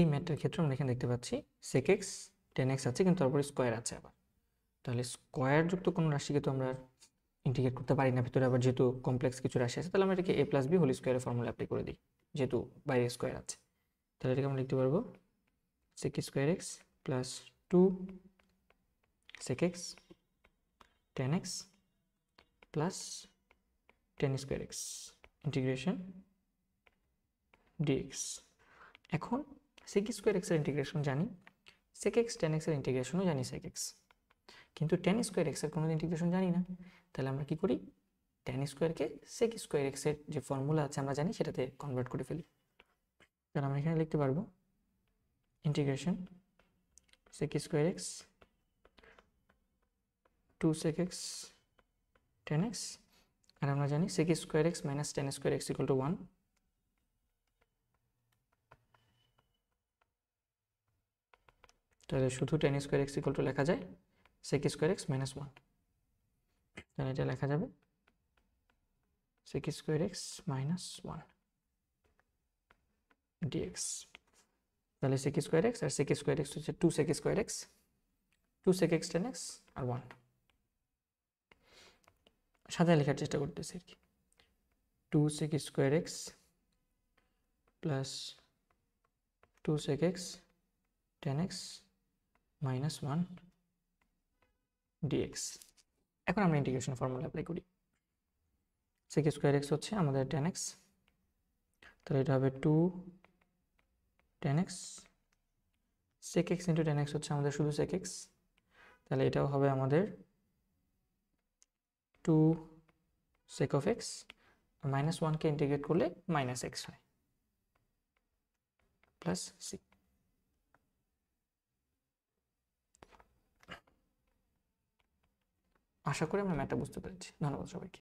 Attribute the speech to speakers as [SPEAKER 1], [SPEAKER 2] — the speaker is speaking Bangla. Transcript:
[SPEAKER 1] এই ম্যাথটার ক্ষেত্রে আমরা এখানে দেখতে পাচ্ছি sec x tan x আছে, কিন্তু তারপরে স্কোয়ার আছে আবার। তাহলে স্কোয়ার যুক্ত কোনো রাশিকে তো আমরা ইন্টিগ্রেট করতে পারি না, ভিতরে আবার যেহেতু কমপ্লেক্স কিছু রাশি আছে, তাহলে আমরা এটাকে a প্লাস বি হোল স্কোয়ারের ফর্মুলা অ্যাপ্লাই করে দিই, যেহেতু বাইরে স্কোয়ার আছে। তাহলে এটাকে আমরা লিখতে পারবো sec square x plus 2 sec x tan x plus tan square x integration dx। এখন sec স্কোয়ার এক্সের ইন্টিগ্রেশন জানি, sec x tan x এর ইন্টিগ্রেশনও জানি sec x, কিন্তু tan স্কোয়ার এক্সের কোনো ইন্টিগ্রেশন জানি না। তাহলে আমরা কি করি, tan স্কোয়ারকে sec স্কোয়ার এক্সের যে ফর্মুলা আছে আমরা জানি সেটাতে কনভার্ট করে ফেলি। তাহলে আমরা এখানে লিখতে পারবো integration sec square x 2 sec x tan x, আর আমরা জানি sec square x minus tan square x equal to 1। তাহলে শুধু tan square x equal to লেখা যায় sec স্কোয়ার এক্স মাইনাস 1। তাহলে এটা লেখা যাবে sec square x minus 1 dx। তাহলে sec স্কোয়ার এক্স আর sec স্কোয়ার এক্স হচ্ছে 2 sec square x, 2 sec x tan x আর 1। সাজায় লেখার চেষ্টা করতেছি আর কি, 2 sec square x plus 2 sec x tan x minus 1 dx। এখন আমরা ইন্টিগ্রেশন ফর্মুলা অ্যাপ্লাই করি। sec স্কোয়ার এক্স হচ্ছে আমাদের tan x, তাহলে এটা হবে 2 tan x, sec x into tan x হচ্ছে আমাদের শুধু sec x, তাহলে এটাও হবে আমাদের 2 sec of x, মাইনাস 1কে ইন্টিগ্রেট করলে মাইনাস x হয় প্লাস c। আশা করি আমরা ম্যাথটা বুঝতে পেরেছি। ধন্যবাদ সবাইকে।